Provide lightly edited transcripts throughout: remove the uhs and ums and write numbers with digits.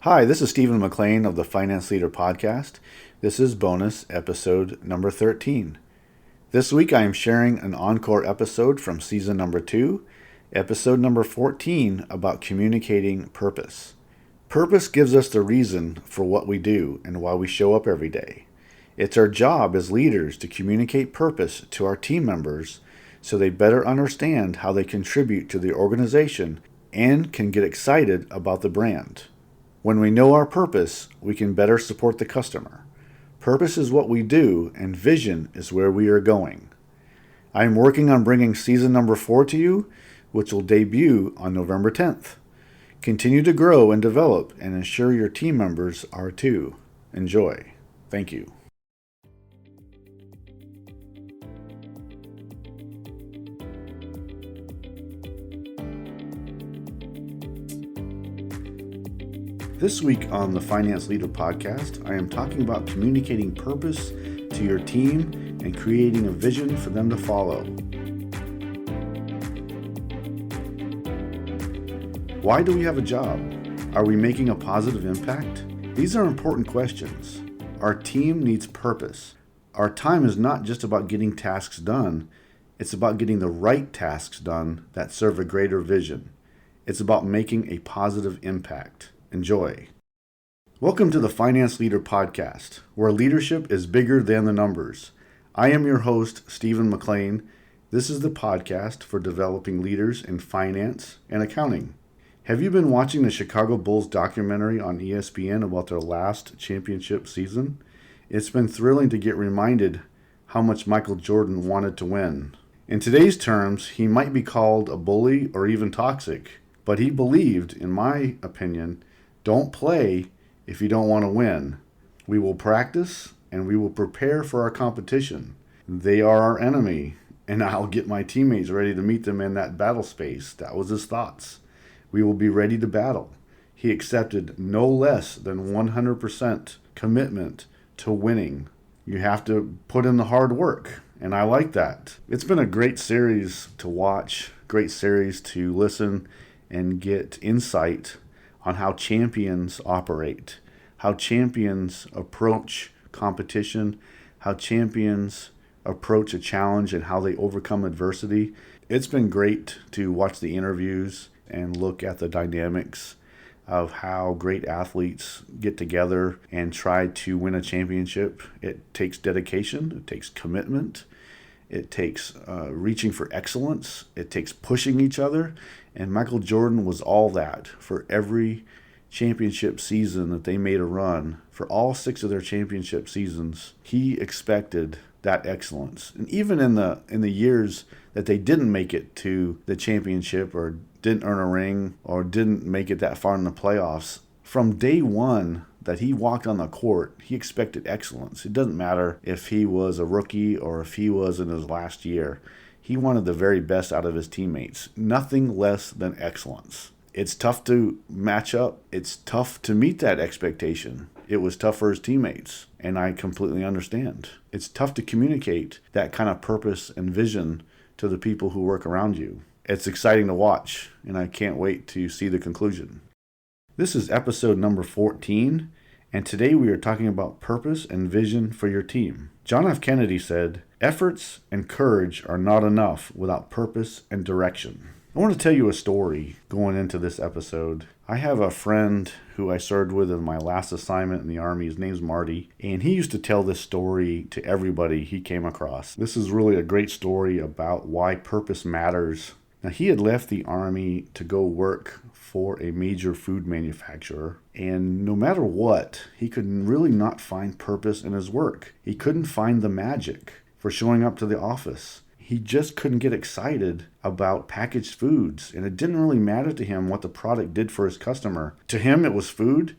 Hi, this is Stephen McLean of the Finance Leader Podcast. This is bonus episode number 13. This week I am sharing an encore episode from season number 2, episode number 14 about communicating purpose. Purpose gives us the reason for what we do and why we show up every day. It's our job as leaders to communicate purpose to our team members so they better understand how they contribute to the organization and can get excited about the brand. When we know our purpose, we can better support the customer. Purpose is what we do, and vision is where we are going. I am working on bringing season number 4 to you, which will debut on November 10th. Continue to grow and develop and ensure your team members are too. Enjoy. Thank you. This week on the Finance Leader Podcast, I am talking about communicating purpose to your team and creating a vision for them to follow. Why do we have a job? Are we making a positive impact? These are important questions. Our team needs purpose. Our time is not just about getting tasks done. It's about getting the right tasks done that serve a greater vision. It's about making a positive impact. Enjoy. Welcome to the Finance Leader Podcast, where leadership is bigger than the numbers. I am your host, Stephen McLean. This is the podcast for developing leaders in finance and accounting. Have you been watching the Chicago Bulls documentary on ESPN about their last championship season? It's been thrilling to get reminded how much Michael Jordan wanted to win. In today's terms, he might be called a bully or even toxic, but he believed, in my opinion, don't play if you don't want to win. We will practice and we will prepare for our competition. They are our enemy, and I'll get my teammates ready to meet them in that battle space. That was his thoughts. We will be ready to battle. He accepted no less than 100% commitment to winning. You have to put in the hard work, and I like that. It's been a great series to watch, great series to listen and get insight on how champions operate, how champions approach competition, how champions approach a challenge, and how they overcome adversity. It's been great to watch the interviews and look at the dynamics of how great athletes get together and try to win a championship. It takes dedication, it takes commitment, it takes reaching for excellence, it takes pushing each other. And Michael Jordan was all that for every championship season that they made a run. For all 6 of their championship seasons, he expected that excellence. And even in the years that they didn't make it to the championship or didn't earn a ring or didn't make it that far in the playoffs, from day one that he walked on the court, he expected excellence. It doesn't matter if he was a rookie or if he was in his last year. He wanted the very best out of his teammates. Nothing less than excellence. It's tough to match up. It's tough to meet that expectation. It was tough for his teammates, and I completely understand. It's tough to communicate that kind of purpose and vision to the people who work around you. It's exciting to watch, and I can't wait to see the conclusion. This is episode number 14, and today we are talking about purpose and vision for your team. John F. Kennedy said, "Efforts and courage are not enough without purpose and direction." I want to tell you a story going into this episode. I have a friend who I served with in my last assignment in the Army. His name's Marty, and he used to tell this story to everybody he came across. This is really a great story about why purpose matters. Now, he had left the Army to go work for a major food manufacturer, and no matter what, he could really not find purpose in his work. He couldn't find the magic for showing up to the office. He just couldn't get excited about packaged foods, and it didn't really matter to him what the product did for his customer. To him, it was food,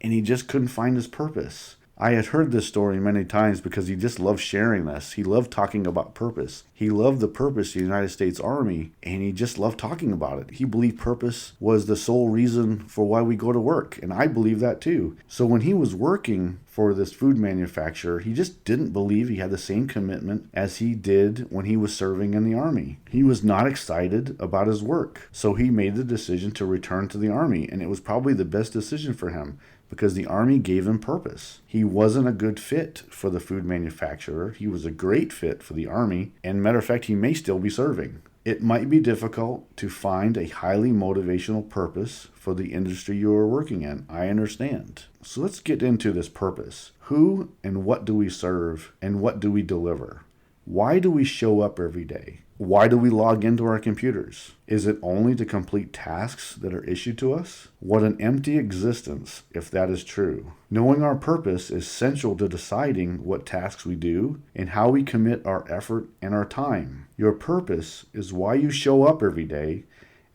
and he just couldn't find his purpose. I had heard this story many times because he just loved sharing this. He loved talking about purpose. He loved the purpose of the United States Army, and he just loved talking about it. He believed purpose was the sole reason for why we go to work, and I believe that too. So when he was working for this food manufacturer, he just didn't believe he had the same commitment as he did when he was serving in the Army. He was not excited about his work. So he made the decision to return to the Army, and it was probably the best decision for him because the Army gave him purpose. He wasn't a good fit for the food manufacturer. He was a great fit for the Army, and matter of fact, he may still be serving. It might be difficult to find a highly motivational purpose for the industry you are working in. I understand. So let's get into this purpose. Who and what do we serve, and what do we deliver? Why do we show up every day? Why do we log into our computers? Is it only to complete tasks that are issued to us? What an empty existence if that is true. Knowing our purpose is essential to deciding what tasks we do and how we commit our effort and our time. Your purpose is why you show up every day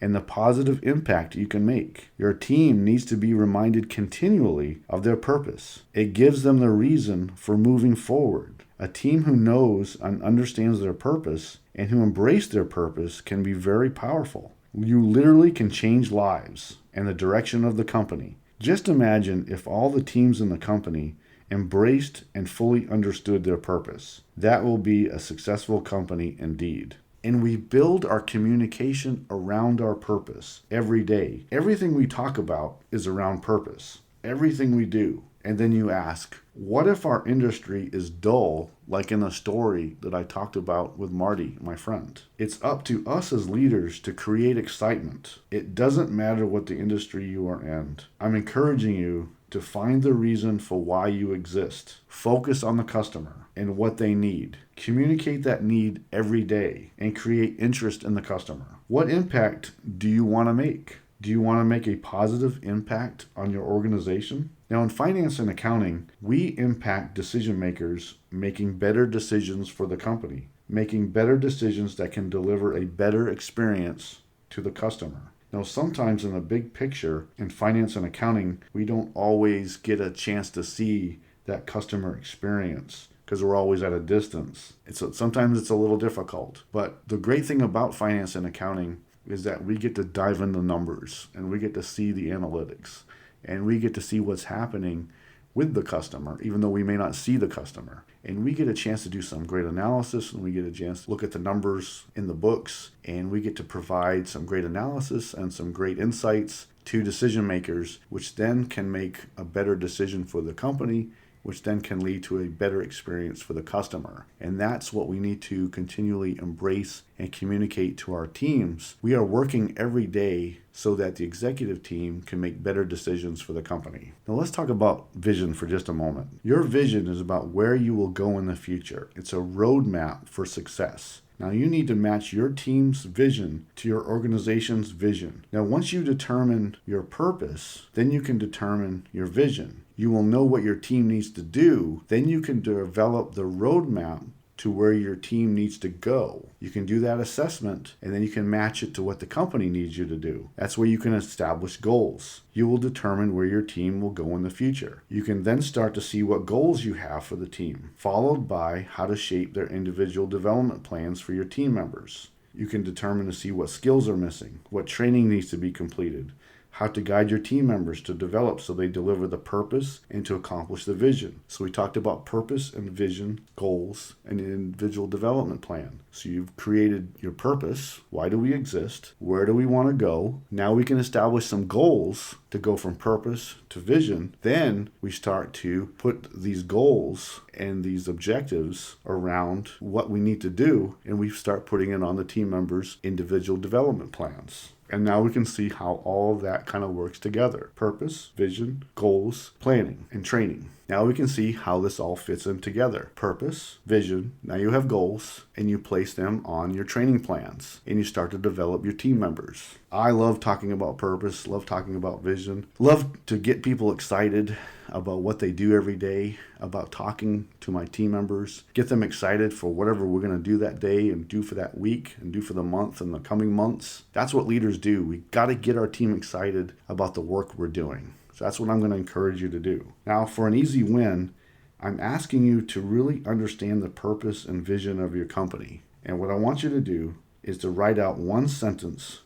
and the positive impact you can make. Your team needs to be reminded continually of their purpose. It gives them the reason for moving forward. A team who knows and understands their purpose and who embrace their purpose can be very powerful. You literally can change lives and the direction of the company. Just imagine if all the teams in the company embraced and fully understood their purpose. That will be a successful company indeed. And we build our communication around our purpose every day. Everything we talk about is around purpose. Everything we do. And then you ask, what if our industry is dull, like in the story that I talked about with Marty, my friend? It's up to us as leaders to create excitement. It doesn't matter what the industry you are in. I'm encouraging you to find the reason for why you exist. Focus on the customer and what they need. Communicate that need every day and create interest in the customer. What impact do you want to make? Do you want to make a positive impact on your organization? Now, in finance and accounting, we impact decision makers making better decisions for the company, making better decisions that can deliver a better experience to the customer. Now, sometimes in the big picture in finance and accounting, we don't always get a chance to see that customer experience because we're always at a distance. Sometimes it's a little difficult. But the great thing about finance and accounting is that we get to dive in the numbers and we get to see the analytics and we get to see what's happening with the customer, even though we may not see the customer. And we get a chance to do some great analysis, and we get a chance to look at the numbers in the books, and we get to provide some great analysis and some great insights to decision makers, which then can make a better decision for the company, which then can lead to a better experience for the customer. And that's what we need to continually embrace and communicate to our teams. We are working every day so that the executive team can make better decisions for the company. Now let's talk about vision for just a moment. Your vision is about where you will go in the future. It's a roadmap for success. Now you need to match your team's vision to your organization's vision. Now once you determine your purpose, then you can determine your vision. You will know what your team needs to do. Then you can develop the roadmap to where your team needs to go. You can do that assessment and then you can match it to what the company needs you to do. That's where you can establish goals. You will determine where your team will go in the future. You can then start to see what goals you have for the team, followed by how to shape their individual development plans for your team members. You can determine to see what skills are missing, what training needs to be completed, how to guide your team members to develop so they deliver the purpose and to accomplish the vision. So we talked about purpose and vision, goals, and an individual development plan. So you've created your purpose. Why do we exist? Where do we want to go? Now we can establish some goals to go from purpose to vision. Then we start to put these goals and these objectives around what we need to do, and we start putting it on the team members' individual development plans. And now we can see how all of that kind of works together. Purpose, vision, goals, planning, and training. Now we can see how this all fits in together. Purpose, vision, now you have goals, and you place them on your training plans, and you start to develop your team members. I love talking about purpose, love talking about vision, love to get people excited about what they do every day, about talking to my team members, get them excited for whatever we're going to do that day and do for that week and do for the month and the coming months. That's what leaders do. We got to get our team excited about the work we're doing. So that's what I'm going to encourage you to do. Now, for an easy win, I'm asking you to really understand the purpose and vision of your company. And what I want you to do is to write out one sentence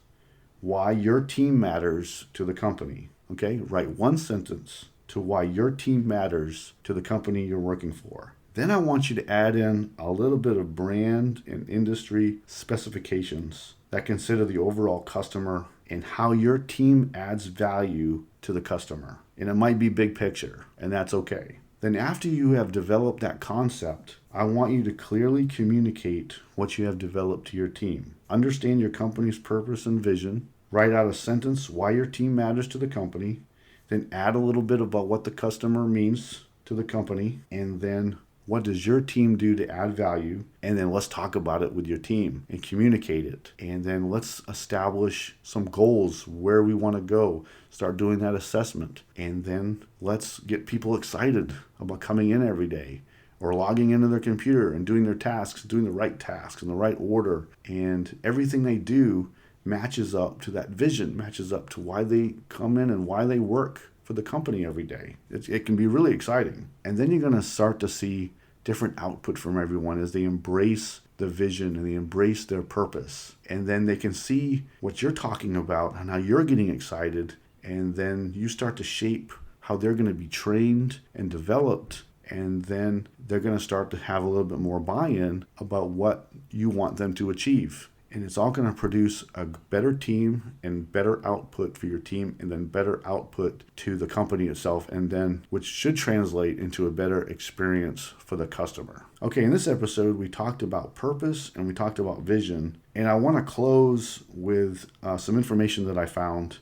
why your team matters to the company. Okay? Write one sentence to why your team matters to the company you're working for. Then I want you to add in a little bit of brand and industry specifications that consider the overall customer and how your team adds value to the customer. And it might be big picture, and that's okay. Then after you have developed that concept, I want you to clearly communicate what you have developed to your team. Understand your company's purpose and vision. Write out a sentence why your team matters to the company. Then add a little bit about what the customer means to the company. And then what does your team do to add value? And then let's talk about it with your team and communicate it. And then let's establish some goals where we want to go. Start doing that assessment. And then let's get people excited about coming in every day or logging into their computer and doing their tasks, doing the right tasks in the right order. And everything they do matches up to that vision, matches up to why they come in and why they work for the company every day. It can be really exciting. And then you're going to start to see different output from everyone as they embrace the vision and they embrace their purpose. And then they can see what you're talking about and how you're getting excited. And then you start to shape how they're going to be trained and developed. And then they're going to start to have a little bit more buy-in about what you want them to achieve. And it's all going to produce a better team and better output for your team, and then better output to the company itself, and then which should translate into a better experience for the customer. Okay, in this episode, we talked about purpose and we talked about vision. And I want to close with some information that I found.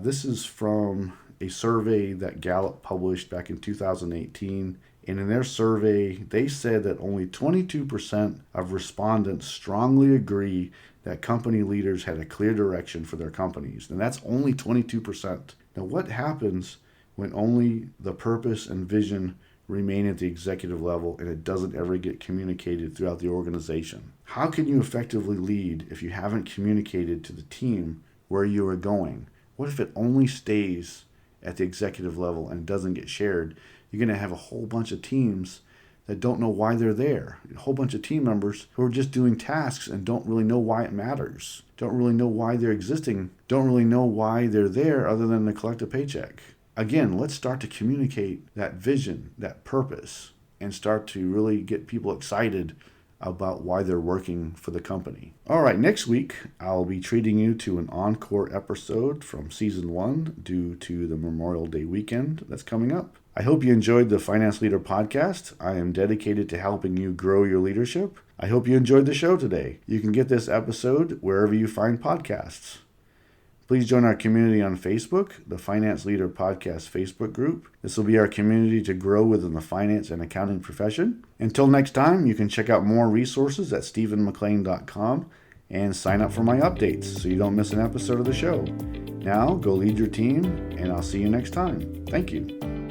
This is from a survey that Gallup published back in 2018. And in their survey, they said that only 22% of respondents strongly agree that company leaders had a clear direction for their companies. And that's only 22%. Now, what happens when only the purpose and vision remain at the executive level and it doesn't ever get communicated throughout the organization? How can you effectively lead if you haven't communicated to the team where you are going? What if it only stays at the executive level and doesn't get shared? You're going to have a whole bunch of teams that don't know why they're there. A whole bunch of team members who are just doing tasks and don't really know why it matters. Don't really know why they're existing. Don't really know why they're there other than to collect a paycheck. Again, let's start to communicate that vision, that purpose, and start to really get people excited about why they're working for the company. All right, next week, I'll be treating you to an encore episode from season 1 due to the Memorial Day weekend that's coming up. I hope you enjoyed the Finance Leader podcast. I am dedicated to helping you grow your leadership. I hope you enjoyed the show today. You can get this episode wherever you find podcasts. Please join our community on Facebook, the Finance Leader Podcast Facebook group. This will be our community to grow within the finance and accounting profession. Until next time, you can check out more resources at stephenmclean.com and sign up for my updates so you don't miss an episode of the show. Now, go lead your team, and I'll see you next time. Thank you.